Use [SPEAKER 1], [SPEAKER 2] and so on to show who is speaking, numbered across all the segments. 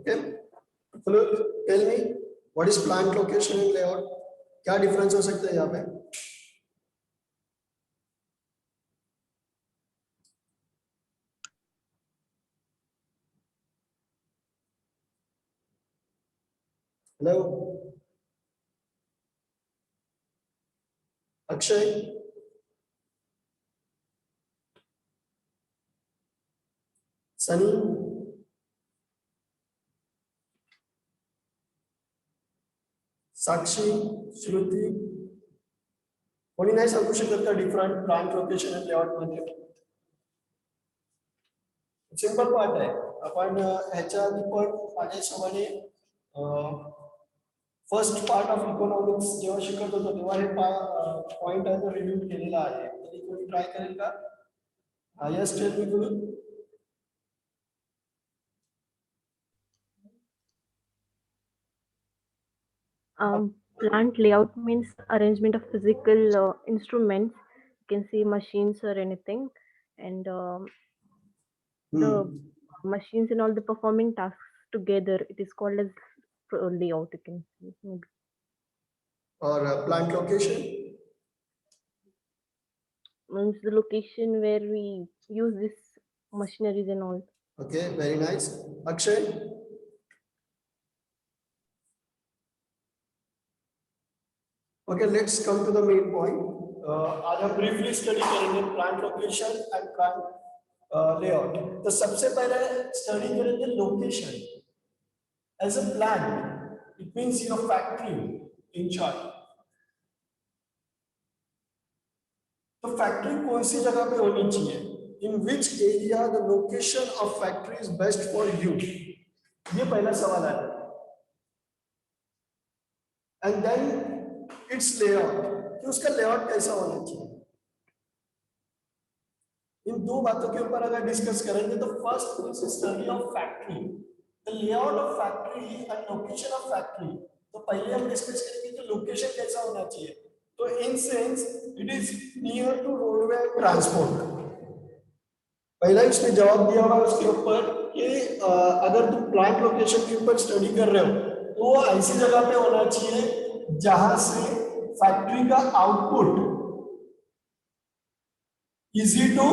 [SPEAKER 1] Okay, Fuluk, tell me what is plant location and layout? क्या difference हो सकता है यहाँ पे? Hello, Akshay. Sunny, Sakshi, Shruti, कोणी नाही सांगू शकत का डिफरंट प्लांट लोकेशन आणि लेआउट मध्ये? सिंपल पार्ट आहे. आपण ह्याच्या आधी पण माझ्या हिशोबाने फर्स्ट पार्ट ऑफ इकॉनॉमिक्स जेव्हा शिकत होतो तेव्हा हे पॉइंट आहे रिव्ह्यू केलेला आहे. तरी कोणी ट्राय करेल का? Yes, tell me Guru.
[SPEAKER 2] Plant layout means arrangement of physical instruments. You can see machines or anything, and the machines and all the performing tasks together. It is called as layout. You can see maybe.
[SPEAKER 1] Or plant location
[SPEAKER 2] Means the location where we use this machineries and all.
[SPEAKER 1] Okay, very nice. Akshay, okay, let's come to the main point. आज हम briefly study करेंगे plant location and plant layout. तो सबसे पहले study करेंगे location. As a plant, it means your factory in short. तो factory कौन सी जगह पे होनी चाहिए? In which area the location of factory is best for you? ये पहला सवाल है. एंड देन इट्स लेआउट, कि उसका लेआउट कैसा होना चाहिए. इन दो बातों के ऊपर अगर डिस्कस करेंगे तो first is study of factory, the layout of factory and location of factory. तो पहले हम डिस्कस करेंगे कि लोकेशन कैसा होना चाहिए. तो in sense it is near to roadway transport. पहला इसने जवाब दिया हुआ उसके ऊपर कि अगर तुम प्लांट लोकेशन के ऊपर स्टडी कर रहे हो तो वो ऐसी जगह पे होना चाहिए जहां से फैक्ट्री का output easy to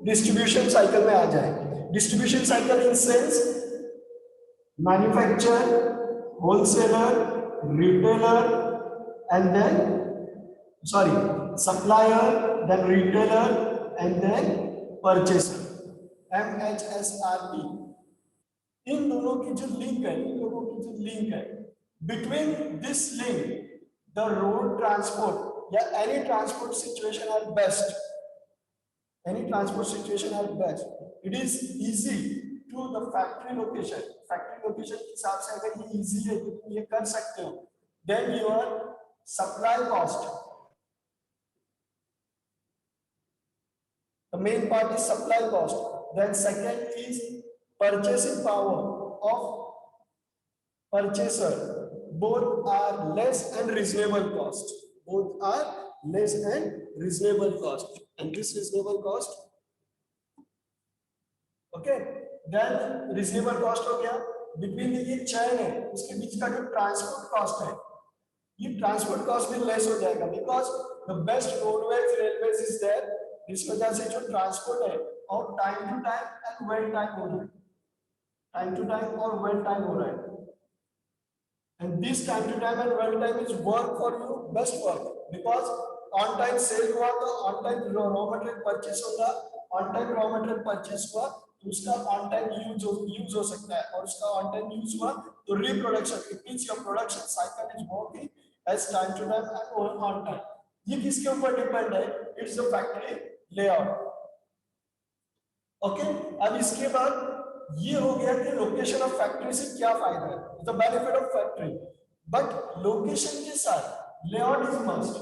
[SPEAKER 1] distribution cycle में आ जाए. Distribution cycle in sense manufacture, wholesaler, retailer and then supplier, then retailer, and then purchaser. MHSRP. इन दोनों की जो लिंक है, इन लोगों की जो लिंक है, between this link, the road transport या any transport situation at best, any transport situation at best, it is easy to the factory location. Factory location के हिसाब से अगर ये easy है तो तुम ये कर सकते हो. Then your supply cost. The main part is supply cost. Then second is purchasing power of purchaser. Both are less and reasonable cost. Both are less and reasonable cost. And this reasonable cost, okay. Then reasonable cost हो गया. Between ये chain है, उसके बीच का जो transport cost है, ये transport cost भी less हो जाएगा because the best roadways, railways is there. इस वजह से जो ट्रांसपोर्ट है और time to time and well time हो रहा है. टाइम टू टाइम और वेल टाइम हो रहा है. And this time to time and well time is work for you, best work, because on time sale हुआ तो on time raw material purchase होगा. On time raw material purchase हुआ तो उसका ऑन टाइम यूज हो सकता है, और उसका ऑन टाइम यूज हुआ तो reproduction, it means your production cycle is working as time to time and on time. ये किसके ऊपर डिपेंड है? It's the factory layout. Okay, अब इसके बाद ये हो गया कि लोकेशन ऑफ फैक्ट्री से क्या फायदा है, the benefit of factory. But location के साथ layout is must.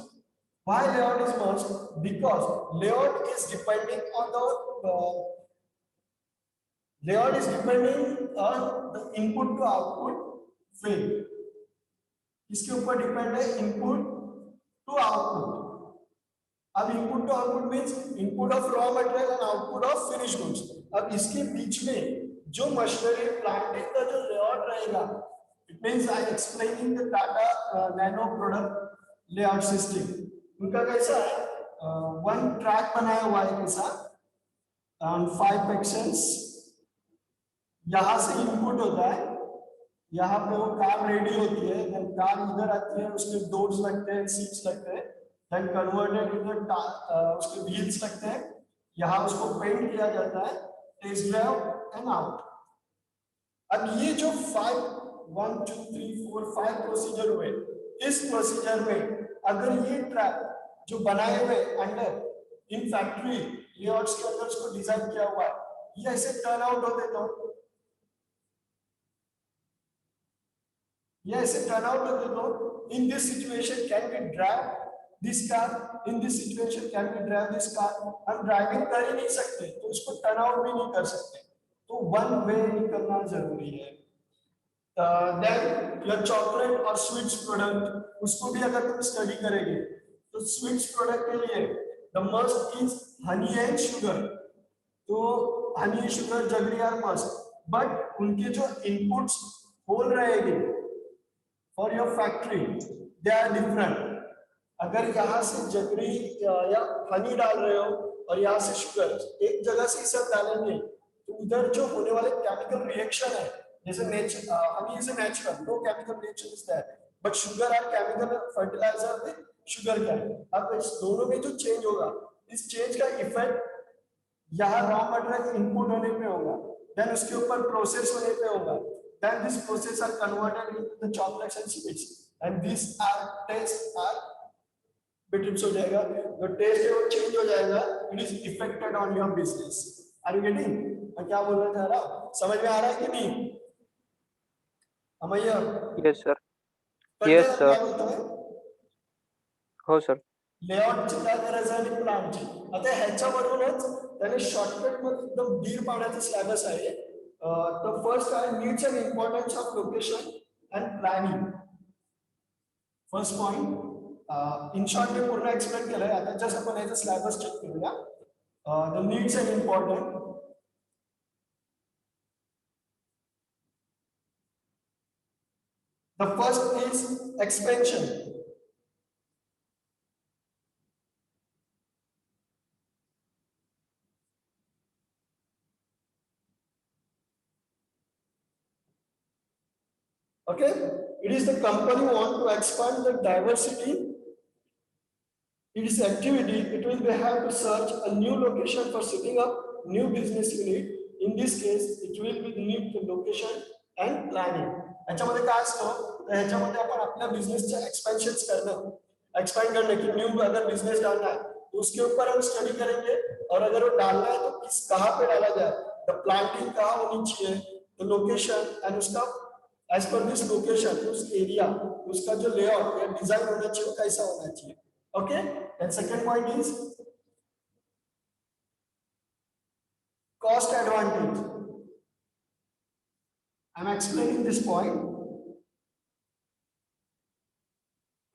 [SPEAKER 1] Why layout is must? Because layout is depending on the input to output way. इसके ऊपर डिपेंड है इनपुट टू आउटपुट. अब input to output means input of raw material and output of finish goods. अब इसके बीच में जो machinery planting का जो लेआउट रहेगा, it means I explaining the Tata nano product layout system. उनका कैसा है, वन ट्रैक बनाया हुआ है कैसा, 5 पिक्सेल्स, यहाँ से इनपुट होता है, यहाँ पे वो कार रेडी होती है, देन कार इधर आती है, उसके डोर्स लगते हैं, सीट्स लगते हैं, देन कन्वर्टेड इधर उसके व्हील्स लगते हैं, यहाँ उसको पेंट किया जाता है, टेस्ट ड्राइव एंड आउट। अब ये जो 1 2 3 4 5 प्रोसीजर हुए, इस प्रोसीजर में अगर ये ट्रैक जो बनाए हुए अंडर इन फैक्ट्री लेआउट्स के अंदर उसको डिजाइन किया हुआ है, ये ऐसे टर्न आउट होते तो yes, it turn out that in this situation can we drive this car, in this situation can we drive this car, हम ड्राइविंग कर ही नहीं सकते तो इसको टर्न आउट भी नहीं कर सकते, तो वन वे निकलना जरूरी है। देन योर चॉकलेट और स्वीट्स प्रोडक्ट, उसको भी अगर तुम स्टडी करेंगे तो स्वीट्स प्रोडक्ट के लिए the must is honey and sugar, तो honey sugar jaggery are must, but उनके जो इनपुट्स होल रहेंगे for your factory they are different। अगर यहाँ से जगरी या हनी डाल रहे हो और यहाँ से शुगर, एक जगह से सब डालेंगे तो उधर जो होने वाले केमिकल रिएक्शन है, जैसे honey is natural, no chemical reaction is there, but sugar are chemical fertilizer with sugar cane. अब इस दोनों में जो चेंज होगा, इस चेंज का इफेक्ट यहाँ रॉ मटेरियल इनपुट होने पे होगा, देन उसके ऊपर प्रोसेस होने पे होगा, then this process are converted into the chocolates and sweets, and these are taste are बिट्रिप्स हो जाएगा, जो टेस्ट है वो चेंज हो जाएगा, it is affected on your business। Are you getting? मैं क्या बोलना चाह रहा हूँ, समझ में आ रहा है कि नहीं? अमैया?
[SPEAKER 3] Yes sir. Yes sir. हो सर।
[SPEAKER 1] लेआउटची काय गरज आहे प्लांटची, आता ह्याच्यावरूनच त्याने शॉर्टकट मध्ये एकदम दीड पाण्याचा सिलेबस आहे। The first are needs and importance of location and planning। First point, in short में पूर्ण एक्सप्लेन केलं आहे, आता जस्ट आपण याचा सिलेबस चेक करूया। The needs and important, the first is expansion। Okay, it is the company want to expand the diversity, its activity, it will be have to search a new location for setting up new business unit, in this case it will be need the location and planning। याच्यामध्ये काय असतं, याच्यामध्ये आपण आपल्या बिझनेसचे एक्सपेंशन्स करणं, expand करने की new अगर बिजनेस डालना है तो उसके ऊपर हम स्टडी करेंगे, और अगर वो डालना है तो किस कहाँ पे डाला जाए, द प्लांटिंग कहाँ होनी चाहिए, द लोकेशन एंड उसका as per this location, उस एरिया उसका जो लेआउट या डिजाइन होना चाहिए वो कैसा होना चाहिए। Okay, and second point is cost advantage. I am explaining this point.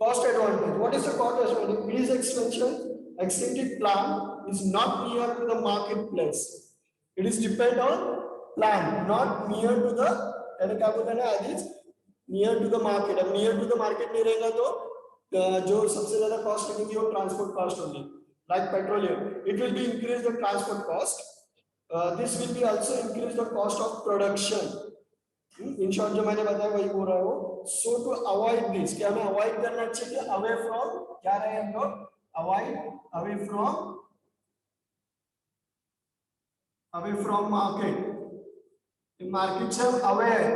[SPEAKER 1] Cost advantage, what is the cost advantage? It is extended plan is not near to the marketplace, it is depend on plan, not near to the, यानी क्या बोलते हैं आदिज, near to the market. अब near to the market नहीं रहेगा तो जो सबसे ज्यादा कॉस्ट लगेगी वो ट्रांसपोर्ट कॉस्ट होगी, like petroleum, it will be increase the transport cost, this will be also increase the cost of production. In short जो मैंने बताया वही बोल रहा हूँ। सो टू अवॉइड दिस, क्या हमें अवॉइड करना चाहिए, अवे फ्रॉम, क्या रहे हम लोग, avoid away from market, market से हम अवे है,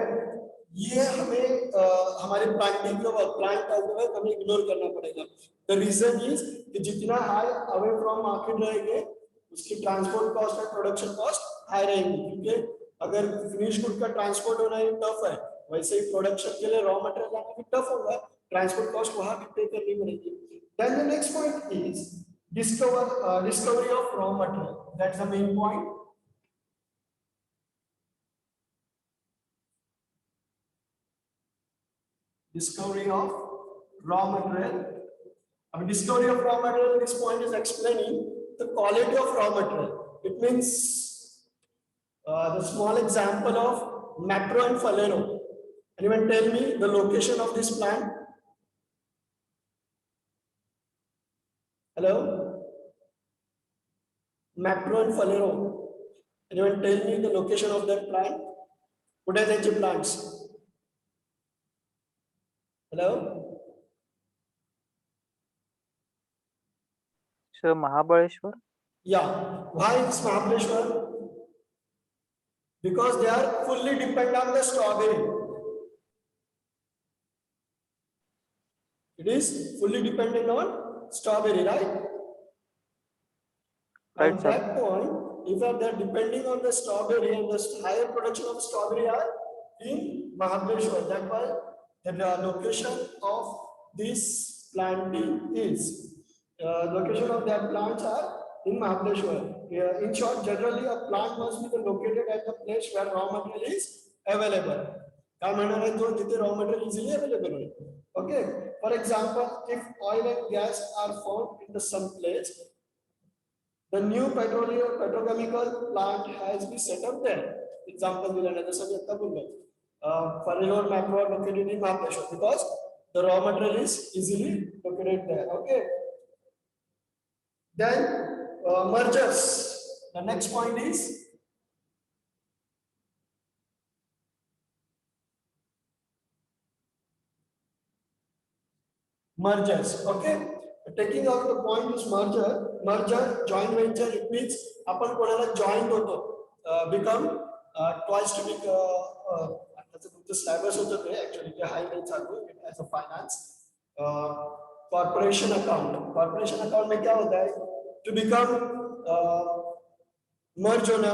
[SPEAKER 1] ये हमें हमारे प्लांटिंग के प्लांट का हमें इग्नोर करना पड़ेगा। द रीजन इज कि जितना हाई अवे फ्रॉम मार्केट रहेंगे उसकी ट्रांसपोर्ट कॉस्ट और प्रोडक्शन कॉस्ट हाई रहेंगी, क्योंकि अगर फिनिश गुड का ट्रांसपोर्ट होना ही टफ है, वैसे ही प्रोडक्शन के लिए रॉ मटेरियल लाना भी टफ होगा, ट्रांसपोर्ट कॉस्ट वहां भी पे करनी पड़ेगी। Then the next point is discovery of raw material, that's the main point. Discovery of raw material. Discovery of raw material, this point is explaining the quality of raw material. It means the small example of Macro and Falero. Anyone tell me the location of this plant? Hello? Macro and Falero. Anyone tell me the location of that plant? What are the plants? Hello?
[SPEAKER 3] Sir, Mahabaleshwar.
[SPEAKER 1] Yeah. Why is Mahabaleshwar? Because they are fully dependent on the strawberry. It is fully dependent on strawberry, right?
[SPEAKER 3] Right,
[SPEAKER 1] On
[SPEAKER 3] sir.
[SPEAKER 1] that point, if they're depending on the strawberry and the higher production of strawberry are in Mahabaleshwar. That's why the location of this planting is. Location of that plants are in Mahabaleshwar. In short, generally a plant must be located at the place where raw material is available. काय म्हणणार आहे तो जिथे raw material easily available होईल. Okay. For example, if oil and gas are found in some place, the new petrochemical plant has been set up there. Example दिला ना जसं मी आता बोललो. Falero and Macro are located in Mahabaleshwar because the raw material is easily located there. Okay. Then mergers. The next point is mergers. Okay. Taking out the point is merger, joint venture. It means आपण कोणाला joint होतो, become twice to be the syllabus होतं ते actually ते high नहीं चालू as a finance. Corporation account में क्या होता है? To become merge होना,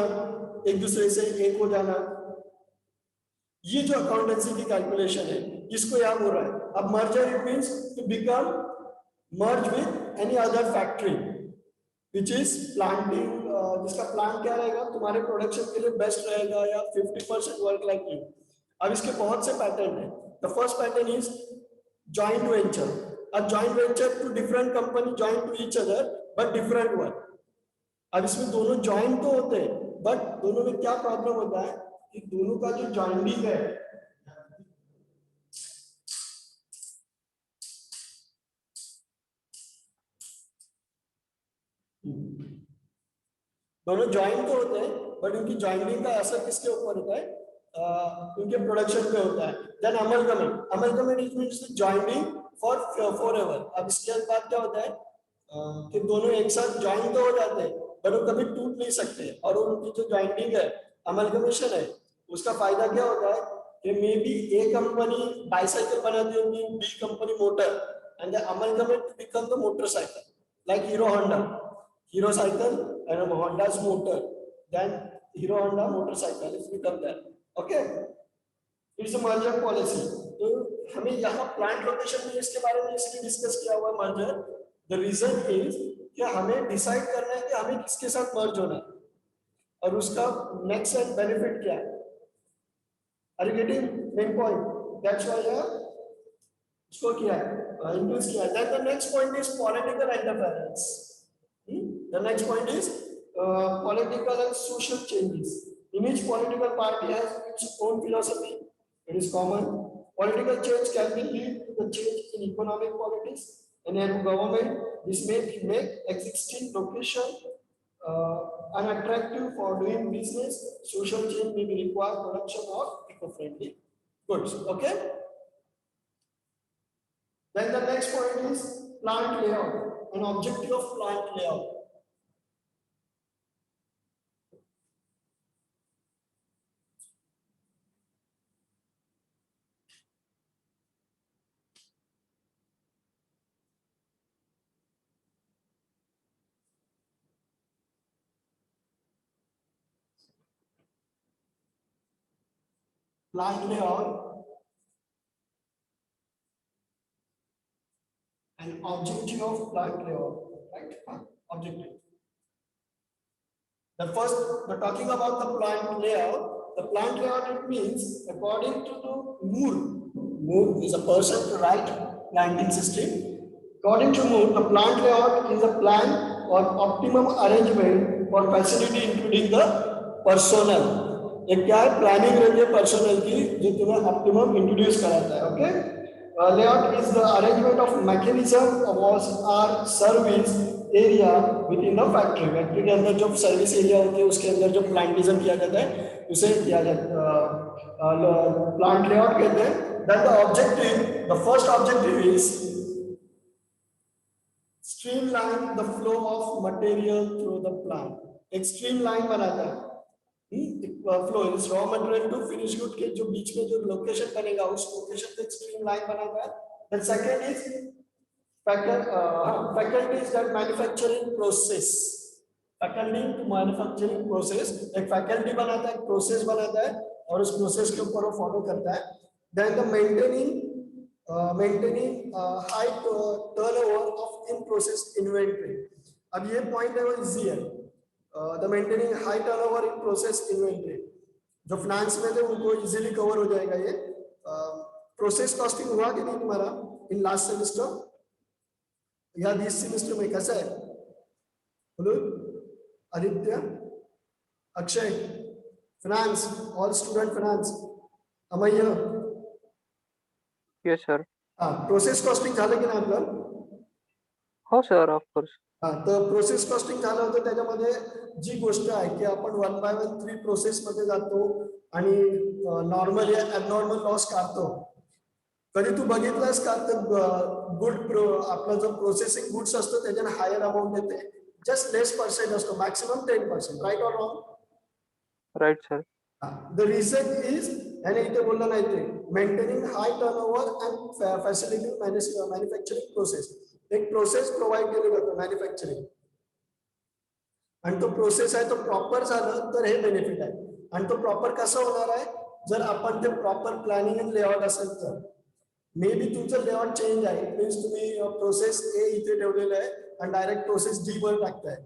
[SPEAKER 1] एक दूसरे से एक हो जाना. ये जो अकाउंटेंसी की कैलकुलेशन है, इसको यहाँ बोल रहा है. अब merger it means to become merge with any other factory which is planting, जिसका प्लान क्या रहेगा, तुम्हारे प्रोडक्शन के लिए बेस्ट रहेगा या 50% वर्क लाइक यू. अब इसके बहुत से पैटर्न है. The first pattern is joint venture. A joint venture two different company joint to each other but different work. अब इसमें दोनों जॉइंट तो होते हैं बट दोनों में क्या प्रॉब्लम होता है कि दोनों का जो जॉइंटिंग है, दोनों ज्वाइन तो होते हैं बट उनकी ज्वाइनिंग का असर किसके ऊपर होता है? उनके प्रोडक्शन पे होता है. Then amalgamate it means joining forever. अब इसके बाद क्या होता है कि दोनों एक साथ ज्वाइन तो हो जाते हैं बट वो कभी टूट नहीं सकते. और उनकी जो ज्वाइनिंग है, अमलगमेशन है, उसका फायदा क्या होता है कि may be A company bicycle बनाती होगी, B company motor, and the amalgamate become the motorcycle like Hero Honda. Hero cycle and Honda's motor, then Hero Honda motorcycle is become that. Okay, it's a merger policy. तो हमें यहाँ plant location में इसके बारे में इसलिए discuss किया हुआ मर्जर. द रीजन इज कि हमें डिसाइड करना है कि हमें किसके साथ मर्ज होना है और उसका नेक्स्ट एंड बेनिफिट क्या है. Are you getting main point? That's why इसको किया है, इंक्लूड किया है. Then the next point is political interference. The next point is political and social changes. In each political party has its own philosophy. It is common. Political change can be lead to the change in economic politics and in government. This may make existing location unattractive for doing business. Social change may be required production of eco-friendly goods. Okay. Then the next point is plant layout. An objective of plant layout. Plant layout. An objective of plant layout, right? Objective. The first, we're talking about the plant layout. The plant layout, it means according to the Moore. Moore is a person to write planting system. According to Moore, the plant layout is a plan or optimum arrangement for facility including the personnel, एक क्या है planning रहती है personnel की जो तुम्हें optimum introduce कराता है. Okay, layout is the arrangement of mechanism was our service area within the factory. Factory के अंदर जो सर्विस एरिया होती है उसके अंदर जो प्लांटिज्म किया जाता है उसे किया जाता है प्लांट लेआउट कहते हैं. Then the objective, the first objective is streamline the flow of material through the plant. एक streamline बनाता है flow is raw material to finish good के जो बीच में जो लोकेशन बनेगा उस लोकेशन पे स्ट्रीमलाइन बनाता है. Then second is faculties that manufacturing process. Faculty to manufacturing process, एक फैकल्टी बनाता है, एक प्रोसेस बनाता है और उस प्रोसेस के ऊपर वो फॉलो करता है. Then the maintaining high turnover of in process inventory. अब ये पॉइंट है वो इजी है. The maintaining high turnover in process inventory, जो फाइनेंस में थे उनको इजीली कवर हो जाएगा ये. प्रोसेस कॉस्टिंग हुआ कि नहीं तुम्हारा इन लास्ट सेमेस्टर या दिस सेमेस्टर में? कैसा है? बोलो Aditya, Akshay, finance, all student finance, Amay.
[SPEAKER 3] Yes, sir.
[SPEAKER 1] Process costing झालं की नाही आपलं?
[SPEAKER 3] हो सर, ऑफ कोर्स.
[SPEAKER 1] तर प्रोसेस कॉस्टिंग झालं होतं त्याच्यामध्ये जी गोष्ट आहे की आपण 1 by 1 3 प्रोसेस मध्ये जातो आणि नॉर्मल या ॲबनॉर्मल लॉस काढतो. कधी तू बघितलंस का तर गुड आपला जो प्रोसेसिंग गुड्स असतो त्याच्याने हायर अमाऊंट येते, जस्ट लेस पर्सेंट असतो, maximum 10%. Right or wrong?
[SPEAKER 3] Right sir.
[SPEAKER 1] The reason is, याने इथे बोललं नाही ते, maintaining high turnover and facility manufacturing process. एक प्रोसेस प्रोव्हाइड केली जातो मॅन्युफॅक्चरिंग आणि तो प्रोसेस आहे तो प्रॉपर झालं तर हे बेनिफिट आहे. आणि तो प्रॉपर कसा होणार आहे जर आपण ते प्रॉपर प्लॅनिंग अँड लेआउट असेल तर. मे बी तुमचं लेआउट चेंज आहे, मीन्स तुम्ही प्रोसेस ए इथे ठेवलेलं आहे आणि डायरेक्ट प्रोसेस डी वर टाकताय,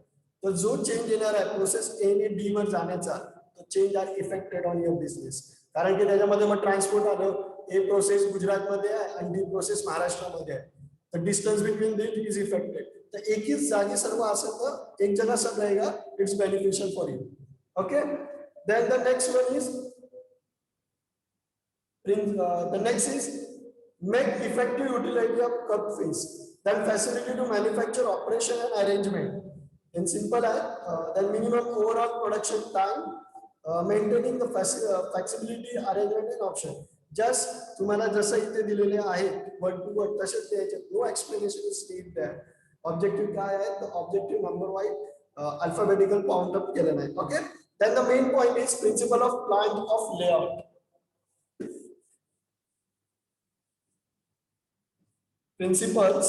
[SPEAKER 1] तर जो चेंज येणार आहे प्रोसेस ए ने डी वर जाण्याचा, तो change are effected on your business. कारण की त्याच्यामध्ये मग ट्रान्सपोर्ट आलं, ए प्रोसेस गुजरातमध्ये आहे आणि डी प्रोसेस महाराष्ट्रामध्ये आहे, तर distance between that is effected. तर एक ही जागी सर्व असेल तर एक जगह सब रहेगा, it's beneficial for you. Okay, then the next one is make effective utility of cut fees, then facility to manufacture operation and arrangement. In simple then minimum overall production time, maintaining the flexibility arrangement and option. just तुम्हाला जसं इथे दिलेले आहे word to word तसेच द्यायचे, no explanation is need there. Objective काय आहे तर objective number wise alphabetical count up केलं नाही. Okay, then the main point is principle of plant of layout. Principles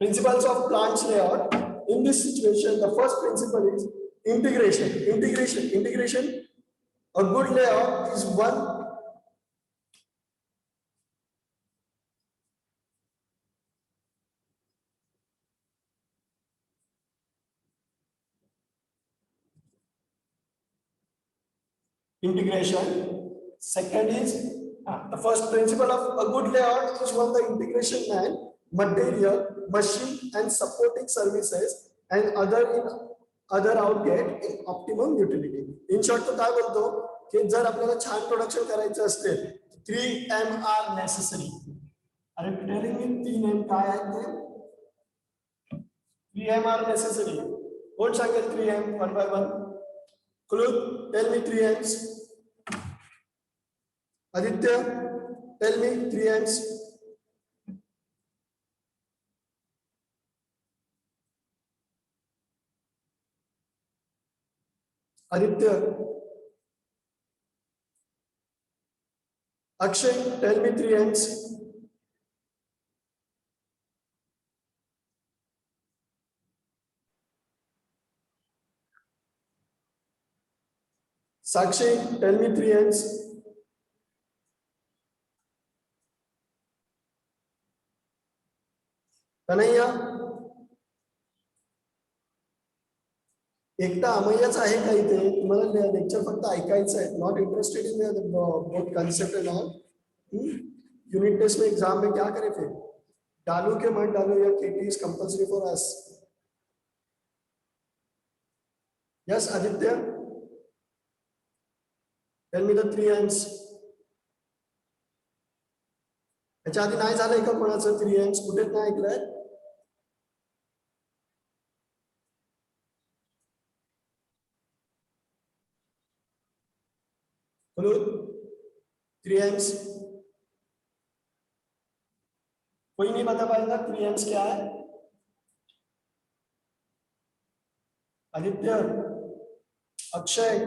[SPEAKER 1] Principles of plant layout. In this situation, the first principle is integration. Integration. A good layout is one integration. Second is the first principle of a good layout is one the integration man, material, machine, and supporting services and other outget in optimum utility. In short, तो काय बोलतो की जर आपल्याला छान production करायचं असेल 3M are necessary. अरे टेलिंग मी 3M काय आहेत ते? 3M are necessary. कोण सांगेल 3M one by one? Kulud, tell me 3M's. Aditya, tell me 3M's. Aditya. Akshay, tell me 3M's. Sakshi, tell me 3M's. Kanhaiya एकटा अमय्याच आहे का इथे? तुम्हाला लेक्चर फक्त ऐकायचं आहे, not interested in both concept and all. Unit test में exam में क्या करें फिर? डालू के मत डालू या KT is compulsory for us? Yes Aditya, tell me the 3 aims. याच्या आधी नाही झालंय का कोणाचं 3 एम्स? कुठेच नाही ऐकलंय? बोलो 3 एम्स. कोई नहीं बता पाएगा 3 एम्स क्या है? आदित्य, अक्षय,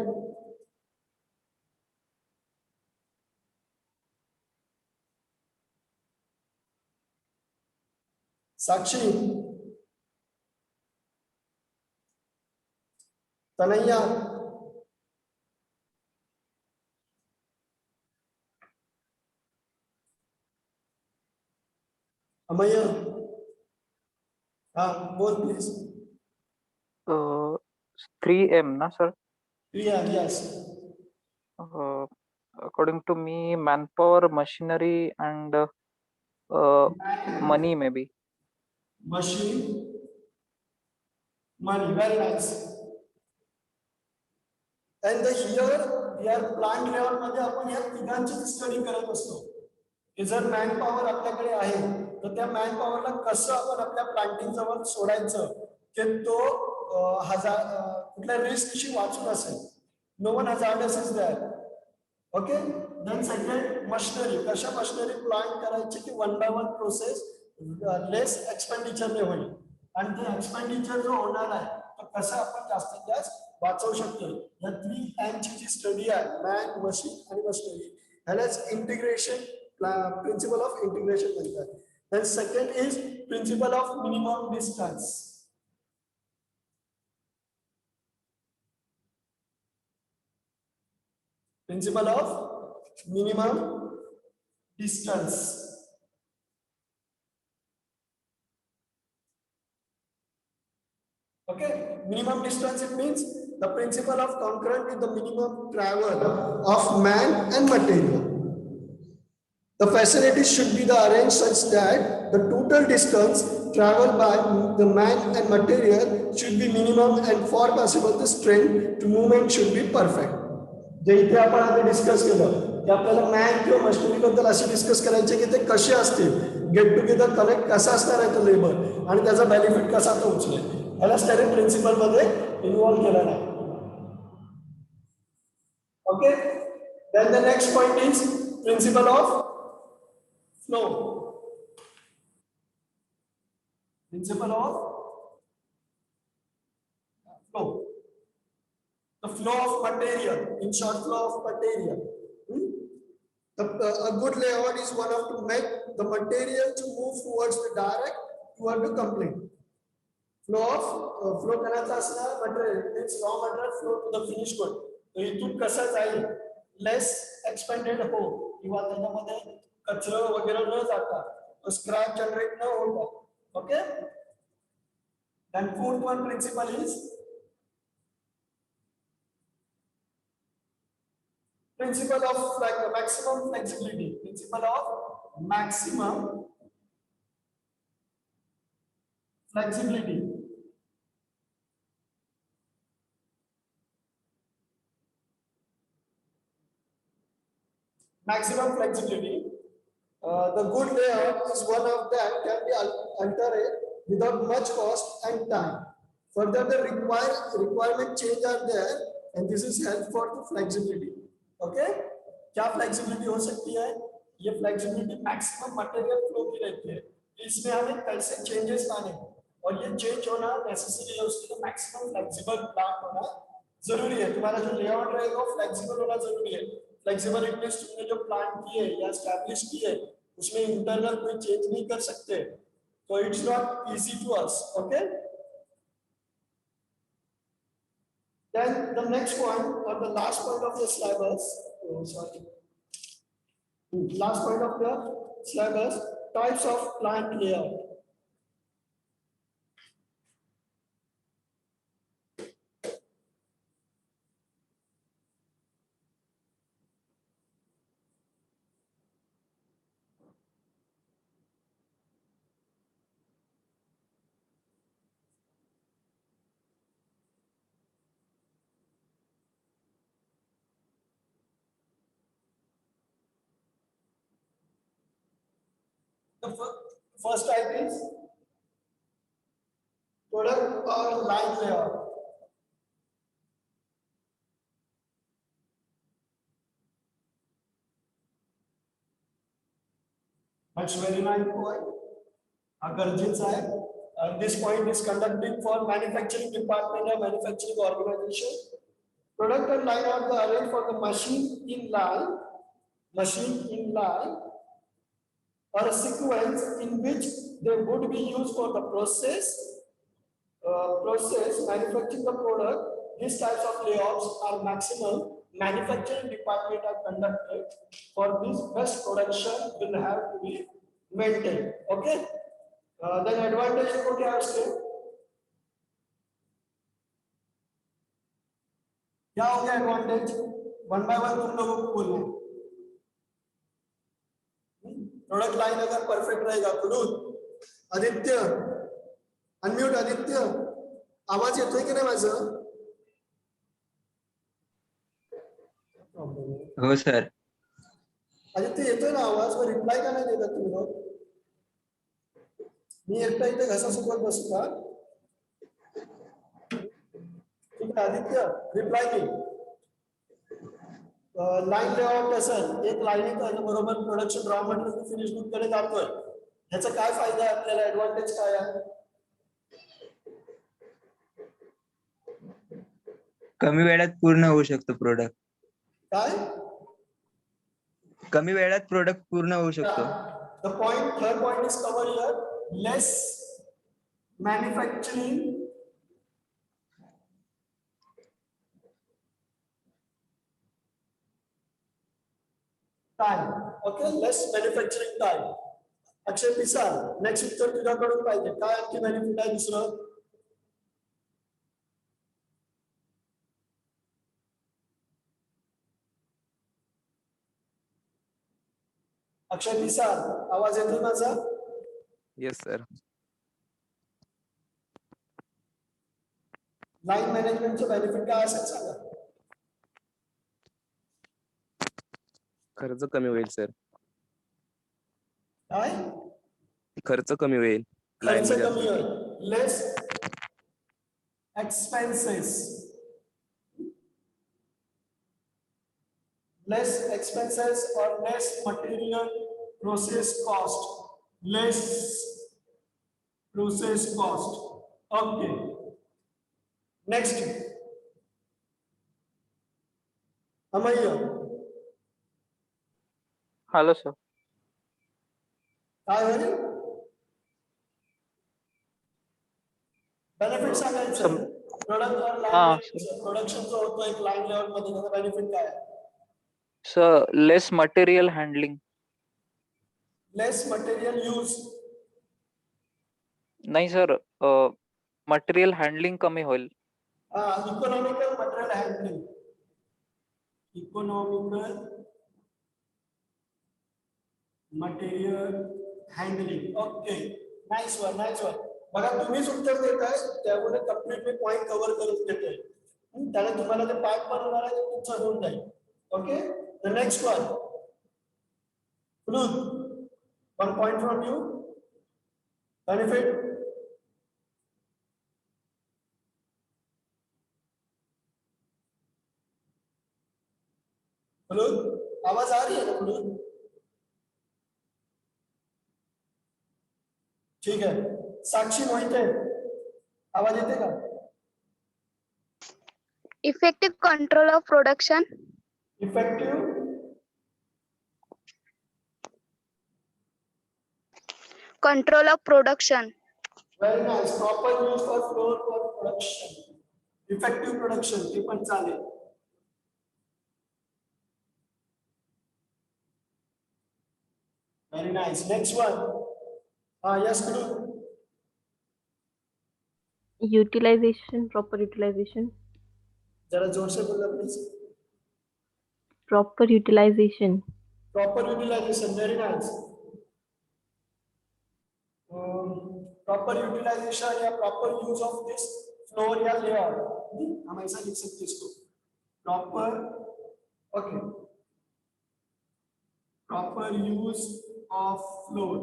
[SPEAKER 1] साक्षी, तनैया, अमय, हाँ बोल प्लीज.
[SPEAKER 3] 3M ना sir?
[SPEAKER 1] Priya, yes.
[SPEAKER 3] According to me, manpower, machinery, and money maybe.
[SPEAKER 1] Machine, money, very nice. And here we are plant level मध्ये आपण या तिघांची स्टडी करत असतो की जर मॅन पॉवर आपल्याकडे आहे तर त्या मॅन पॉवरला कसं आपण आपल्या प्लांटिंग जवळ सोडायचं की तो कुठल्या रिस्कशी वाचून असेल. No one hazards is there. Okay. Then second machinery, कशा मशिनरी प्लांट करायची की 1 by 1 प्रोसेस लेस एक्सपेंडिचरने होईल आणि ते एक्सपेंडिचर जो होणार आहे तर कसं आपण जास्तीत जास्त वाचवू शकतो. या 3 एमची जी स्टडी आहे मॅन, मशीन आणि मशिनरी, ह्यालाच इंटिग्रेशन प्रिन्सिपल ऑफ इंटिग्रेशन म्हणतात. Then second is principle of minimum distance. Principle of minimum distance. Okay, minimum distance, it means the principle of concurrent with the minimum travel of man and material. The facilities should be arranged such that the total distance traveled by the man and material should be minimum and for possible the strength to movement should be perfect. जे इथे आपण आधी discuss केलं की आपल्याला man किंवा machinery बद्दल असे discuss करायचे की ते कसे असतील, गेट टुगेदर कनेक्ट कसा असणार आहे तो लेबर आणि त्याचा बेनिफिट कसा तो उचलेल, याला स्टॅटिक प्रिन्सिपल मध्ये इन्व्हॉल्व केलं नाही. Okay. Then the next point is principle of flow. Principle of flow. The flow of material, in short, flow of material. A good layout is one of to make the material to move towards the direct toward the complete. Flow करायचा असणार material means raw material flow to the finished good. तो इथून कसा जाईल less expanded हो किंवा त्याच्यामध्ये कचरा वगैरे न जाता स्क्रॅप जनरेट न होता. Okay. Then fourth one principle is principle of maximum flexibility. Principle of maximum flexibility. Maximum flexibility. The good layout is one of that can be altered without much cost and time. Further, the requirement change are there, and this is help for the flexibility. Okay. क्या flexibility हो सकती है? ये flexibility maximum material flow की रहती है. इसमें हमें कैसे चेंजेस लाने और ये चेंज होना नेसेसरी है, उसके लिए मैक्सिमम फ्लेक्सिबल प्लांट होना जरूरी है. तुम्हारा जो लेआउट रहेगा वो फ्लेक्सिबल होना जरूरी है. फ्लेक्सिबल इट मींस तुमने जो प्लांट किए या एस्टैब्लिश किए उसमें इंटरनल कोई चेंज नहीं कर सकते, तो it's not easy to us. Okay. Then the next point or the last point of the syllabus, last point of the syllabus, types of plant layout. The first type is product or line layout. That's very nice point. गरजेचं आहे. This point is conducting for manufacturing department or manufacturing organization. Product and line are the arranged for the machine in line or a sequence in which they would be used for the process manufacturing the product. These types of layouts are maximum. Manufacturing department are conducted for this best production will have to be maintained. Okay. Then advantage को क्या है उसके? क्या हो गया advantage? One by one तुम लोगों को बोलना. Product line अगर perfect रहेगा, कुलूत, आदित्य, unmute आदित्य, आवाज येतोय की नाही माझं?
[SPEAKER 4] हो सर.
[SPEAKER 1] आदित्य येतोय ना आवाज? मग रिप्लाय का नाही देतात तुम्ही लोक? मी एकटा इथे घसासोबत बसू का? ठीक आहे आदित्य, रिप्लाय की लाईन लेआउट असेल, एक लाईन बरोबर production raw material finish good कडे जातोय. ह्याचा काय फायदा आहे आपल्याला? ऍडव्हान्टेज काय आहे?
[SPEAKER 4] कमी वेळात पूर्ण होऊ शकतो प्रोडक्ट.
[SPEAKER 1] काय?
[SPEAKER 4] कमी वेळात प्रोडक्ट पूर्ण होऊ शकतो.
[SPEAKER 1] The point, third point is covered here. Less manufacturing time. Okay, less manufacturing time. Akshay Pisal, next उत्तर तुझ्याकडून पाहिजे. काय आणखी बेनिफिट आहे दुसरं? अक्षय पिसाळ, आवाज येतोय माझा?
[SPEAKER 5] Yes sir.
[SPEAKER 1] लाईन मॅनेजमेंटचं बेनिफिट काय असेल सांगा?
[SPEAKER 5] खर्च कमी होईल सर.
[SPEAKER 1] काय?
[SPEAKER 5] खर्च कमी होईल.
[SPEAKER 1] खर्च कमी होईल. Less expenses. Less expenses or less material process cost. Less process cost. Okay. Next. Amayya.
[SPEAKER 3] Hello, sir.
[SPEAKER 1] काय होईल? बेनिफिट सांगायचं. प्रोडक्ट और लाइन प्रोडक्शन जो होतो एक लाइन लेआउट मध्ये त्याचा बेनिफिट काय आहे?
[SPEAKER 3] Sir, less material handling.
[SPEAKER 1] Less material use.
[SPEAKER 3] नाही सर, मटेरियल हँडलिंग कमी होईल.
[SPEAKER 1] Economical material handling. Economical material handling. Okay, nice one, nice one. बघा तुम्हीच उत्तर देताय, त्यामुळे कंप्लीट मी पॉइंट कव्हर करून देतोय. त्याला तुम्हाला ते पार्ट बनवणार आहे ते तुमचं होऊन जाईल. Okay, the next one. Fruit, 1 point from you. Benefit. Fruit, आवाज आ रही है ना Fruit? ठीक है. साक्षी मोहिते, आवाज येते का?
[SPEAKER 6] Effective control of production.
[SPEAKER 1] Effective.
[SPEAKER 6] Control of production.
[SPEAKER 1] Very nice. Proper use for floor for production. Effective production. ते पण चालेल. Very nice. Next one. Yes, Guru.
[SPEAKER 2] Utilization, proper utilization.
[SPEAKER 1] जरा जोर से बोलना please.
[SPEAKER 2] Proper utilization.
[SPEAKER 1] Proper utilization. Very nice. Proper utilization या proper use of this floor या layout. हम ऐसा लिख सकते हैं इसको. Proper, okay. Proper use of floor.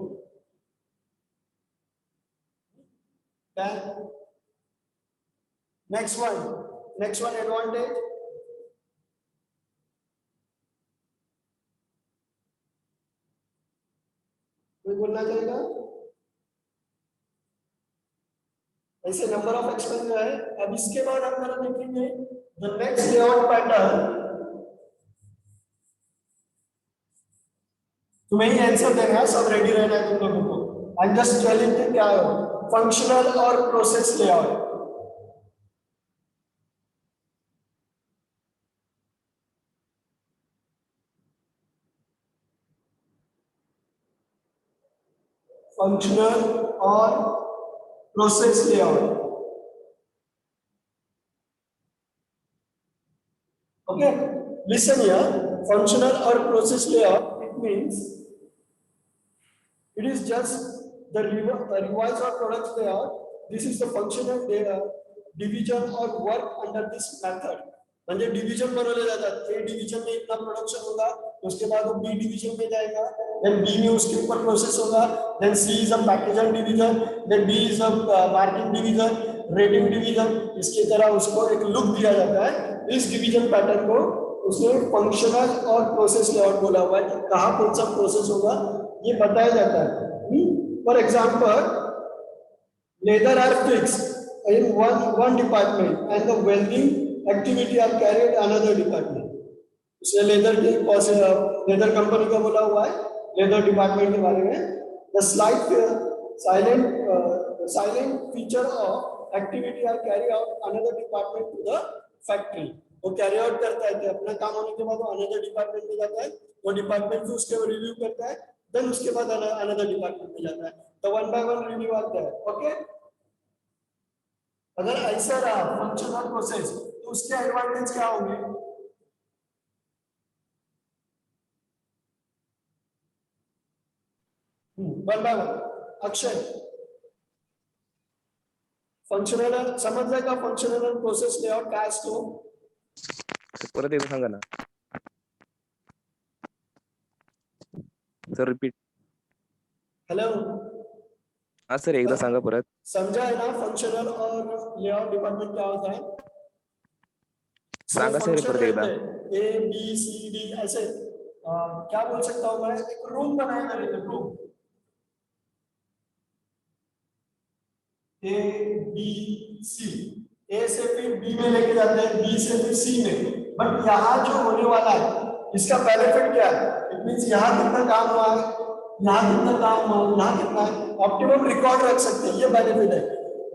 [SPEAKER 1] Then next one advantage. कोई बोलना चाहेगा? ऐसे नंबर ऑफ एक्सपेंस जो है। अब इसके बाद हम जरा देखेंगे द नेक्स्ट लेआउट पैटर्न। तुम्हें ही आंसर देना है, सब रेडी रहना है तुम लोगों को। आई एम जस्ट टेलिंग कि क्या है functional or process layout. Functional or process layout. Okay, listen here. Functional or process layout, it means it is just the revised or product layout. This is the functional division or work under this method. म्हणजे division बनवले जातात। A division में इतना production होगा, उसके बाद वो B division में जाएगा, देन बी में उसके ऊपर प्रोसेस होगा, then C is a packaging division, then D is a marketing division, rating division. इसकी तरह उसको एक लुक दिया जाता है। इस डिवीजन पैटर्न को उसने फंक्शनल और प्रोसेस लेआउट बोला हुआ है कि कहाँ कौन सा प्रोसेस होगा ये बताया जाता है। For example, leather are fixed in one department and the welding activity are carried another department. उसने लेदर कंपनी का बोला हुआ है, लेदर डिपार्टमेंट के बारे में। The silent feature of activity are carry out another department to the factory. वो carry out करता है कि अपना काम होने के बाद वो अनदर डिपार्टमेंट में जाता है, वो डिपार्टमेंट फिर उसके रिव्यू करता है, देन उसके बाद अनदर डिपार्टमेंट में जाता है। तो वन बाय वन रिव्यू आता है। ओके, अगर ऐसा रहा फंक्शन और प्रोसेस तो उसके एडवांटेज क्या होंगे? One by one. Akshay, functional समजलं का? फंक्शनल और प्रोसेस लेआउट काय असतो?
[SPEAKER 5] परत एकदा सांगा ना सर, रिपीट.
[SPEAKER 1] हेलो,
[SPEAKER 5] हा सर, एकदा सांगा परत.
[SPEAKER 1] समझा है ना फंक्शनल और लेआउट डिपार्टमेंट क्या होता है?
[SPEAKER 5] सांगा सर परत एकदा.
[SPEAKER 1] ए बी सी डी ऐसे क्या बोल सकता हूँ मैं, एक रूम बनाया करेंगे, रूम ए बी सी। ए से फिर बी में लेके जाते हैं, बी से फिर सी में। बट यहाँ जो होने वाला है इसका बेनिफिट क्या है? इट मींस यहाँ कितना काम हुआ है, यहाँ कितना काम हुआ है, यहाँ कितना है, ऑप्टिमम रिकॉर्ड रख सकते हैं। ये बेनिफिट है।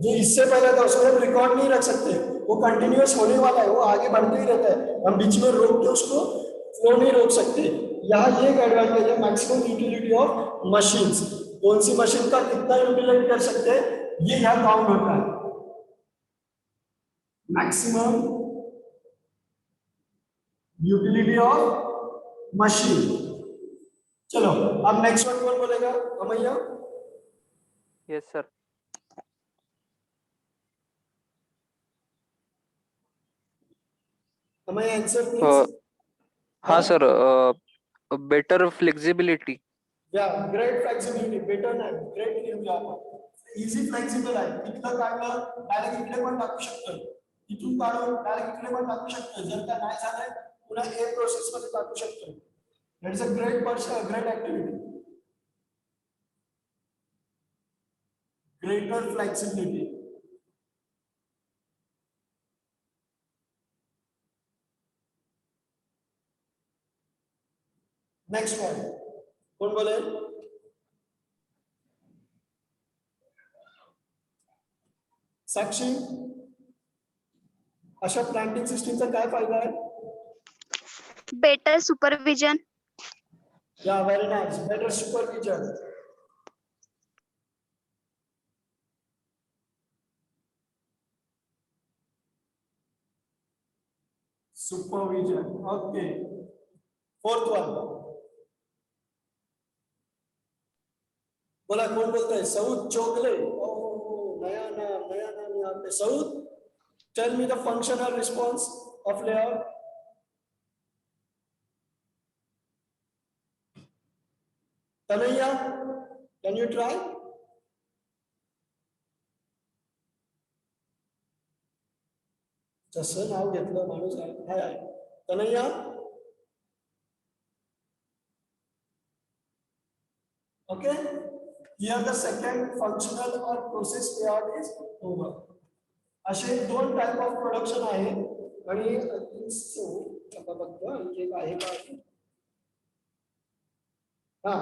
[SPEAKER 1] जो इससे पहले था उसमें हम रिकॉर्ड नहीं रख सकते, वो कंटिन्यूअस होने वाला है, वो आगे बढ़ते ही रहता है, हम बीच में रोक के उसको फ्लो नहीं रोक सकते। यहाँ ये एक एडवांटेज है, मैक्सिमम यूटिलिटी ऑफ मशीन्स। कौन सी मशीन का कितना यूटिलाइज कर सकते हैं ये यहाँ काउंट होता है। Maximum utility of machine. चलो अब नेक्स्ट वन कौन बोलेगा? Amaiya.
[SPEAKER 3] Yes, sir.
[SPEAKER 1] Amaiya answer please.
[SPEAKER 3] हाँ सर, better flexibility.
[SPEAKER 1] या ग्रेट फ्लेक्सिबिलिटी, बेटर नाही, ग्रेट लिहूया आपण। इझी फ्लेक्सिबल आहे, इथलं काढलं डायरेक्ट इकडे पण टाकू शकतो, इथून काढून डायरेक्ट इकडे पण टाकू शकतो, जर का नाही झालं पुन्हा ए प्रोसेस मध्ये टाकू शकतो। That is a great person, great activity, greater flexibility. Next one कौन बोले? साक्षी, अशा प्लांटिंग सिस्टीमचा काय फायदा आहे?
[SPEAKER 6] better supervision,
[SPEAKER 1] या very nice, better supervision. Supervision, okay. Fourth one बोला, कौन बोलता है? सऊद चोगले। ओह, नया नाम यहाँ पे। Saud, tell me the functional response of layout. Tanaya, can you try? तसं नाव घेतलं माणूस आहे हाय आहे Tanaya okay here the second functional or process layout is over असे दोन टाइप ऑफ प्रोडक्शन आहे आणि आता बघतो आणखी एक आहे का हा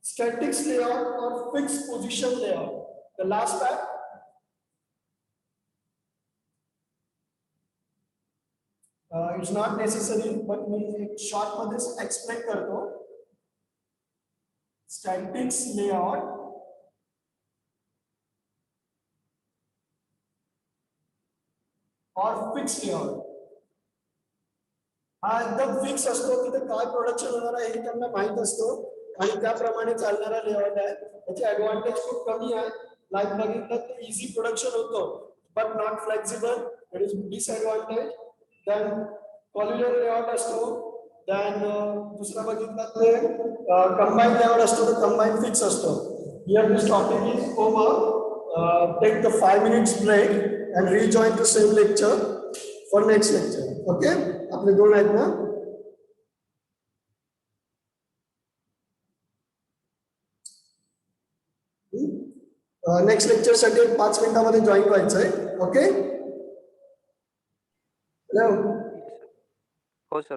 [SPEAKER 1] statics layout or fix position layout the last type it's not necessary but मी एक शॉर्ट मध्ये एक्सप्लेन करतो statics layout or fix layout हा एकदम फिक्स असतो तिथे काय प्रोडक्शन होणार आहे हे त्यांना माहित असतो आणि त्याप्रमाणे चालणारा लेआउट आहे त्याची ऍडव्हान्टेज खूप कमी आहे लाईक बघितलं तर इझी प्रोडक्शन होतो but not flexible that is disadvantage then collinear layout असतो देन दुसरा बघितला ते कंबाईन लेआउट असतो तर कंबाईन फिक्स असतो here this topic is over take the 5 minutes break and rejoin the same lecture for next lecture okay आपले दोन आहेत ना नेक्स्ट लेक्चर साठी 5 मिनिटांमध्ये जॉईन व्हायचंय ओके हॅलो
[SPEAKER 3] हो सर